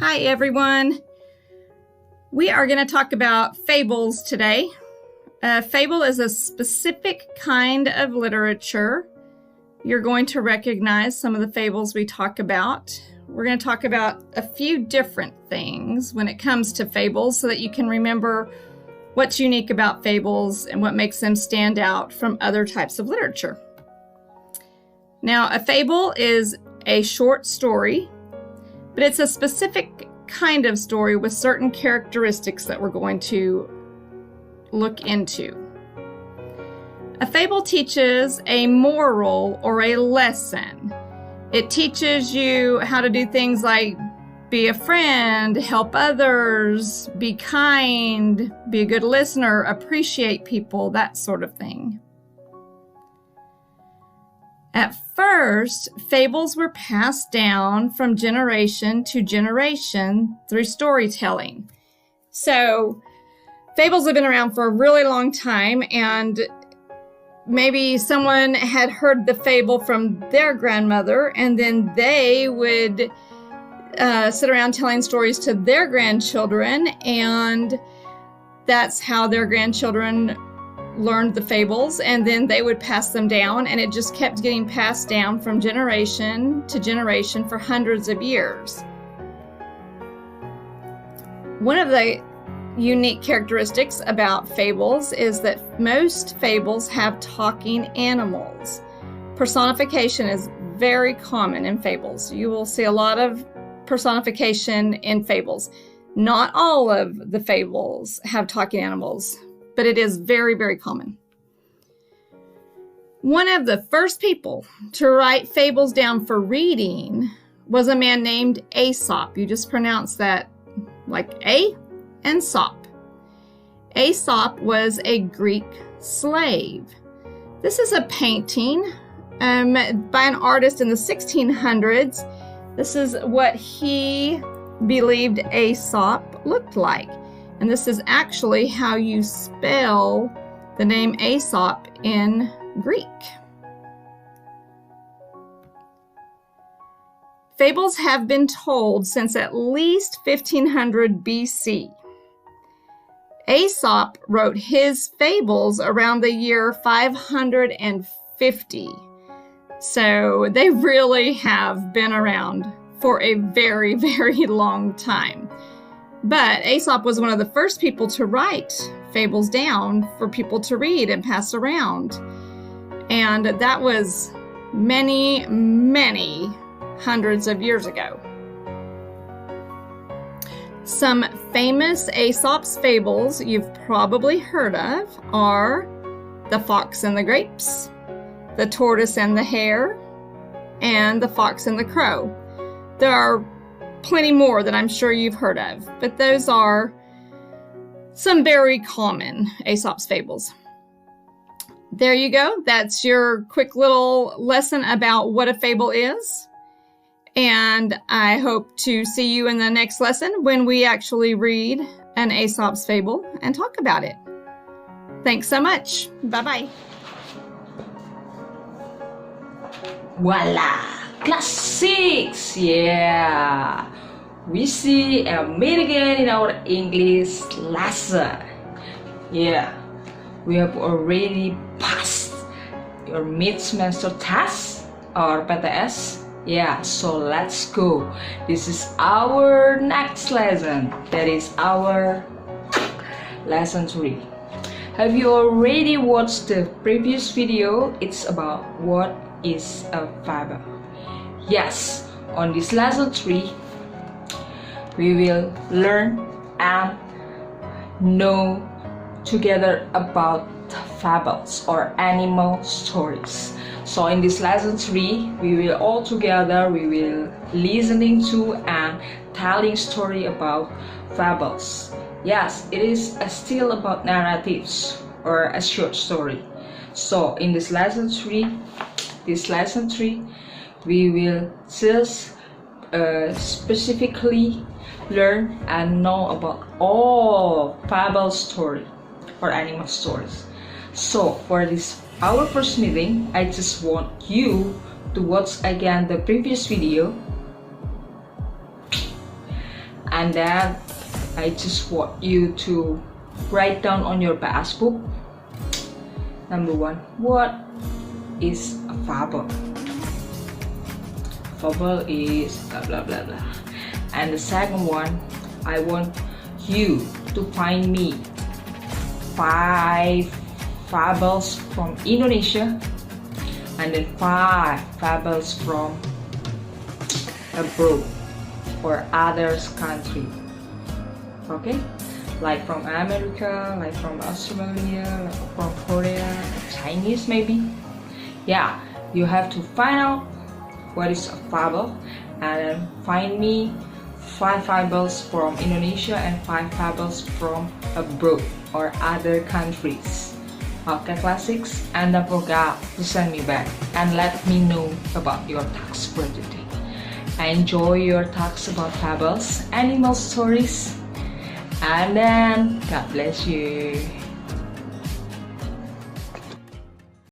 Hi everyone. We are going to talk about fables today. A fable is a specific kind of literature. You're going to recognize some of the fables we talk about. We're going to talk about a few different things when it comes to fables so that you can remember what's unique about fables and what makes them stand out from other types of literature. Now, a fable is a short story, but it's a specific kind of story with certain characteristics that we're going to look into. A fable teaches a moral or a lesson. It teaches you how to do things like be a friend, help others, be kind, be a good listener, appreciate people, that sort of thing. At first, fables were passed down from generation to generation through storytelling. So, fables have been around for a really long time, and maybe someone had heard the fable from their grandmother, and then they would sit around telling stories to their grandchildren, and that's how their grandchildren learned the fables, and then they would pass them down, and it just kept getting passed down from generation to generation for hundreds of years. One of the unique characteristics about fables is that most fables have talking animals. Personification is very common in fables. You will see a lot of personification in fables. Not all of the fables have talking animals, but it is very, very common. One of the first people to write fables down for reading was a man named Aesop. You just pronounce that like A and Sop. Aesop was a Greek slave. This is a painting by an artist in the 1600s. This is what he believed Aesop looked like. And this is actually how you spell the name Aesop in Greek. Fables have been told since at least 1500 BC. Aesop wrote his fables around the year 550. So they really have been around for a very, very long time. But Aesop was one of the first people to write fables down for people to read and pass around. And that was many, many hundreds of years ago. Some famous Aesop's fables you've probably heard of are The Fox and the Grapes, The Tortoise and the Hare, and The Fox and the Crow. There are plenty more that I'm sure you've heard of, but those are some very common Aesop's fables. There you go. That's your quick little lesson about what a fable is. And I hope to see you in the next lesson when we actually read an Aesop's fable and talk about it. Thanks so much. Bye-bye. Voila! Class 6! Yeah! We see and meet again in our English lesson. Yeah, we have already passed your mid-semester test or PTS. Yeah, so let's go. This is our next lesson. That is our lesson 3. Have you already watched the previous video? It's about what is a fable. Yes, on this lesson 3, we will learn and know together about fables or animal stories. So in this lesson 3, we will listening to and telling story about fables. Yes, it is still about narratives or a short story. So in this lesson 3, we will just specifically learn and know about all fable story or animal stories. So for this our first meeting, I just want you to watch again the previous video And then I just want you to write down on your passbook. Number 1, what is a fable? Fable is blah blah blah blah. And the second one, I want you to find me 5 fables from Indonesia and then 5 fables from abroad or others country. Okay, like from America, like from Australia, like from Korea, Chinese maybe. Yeah, you have to find out what is a fable and then find me 5 fables from Indonesia and 5 fables from abroad or other countries. Okay, classics, and don't forget to send me back and let me know about your task for today. Enjoy your talks about fables, animal stories, and then God bless you.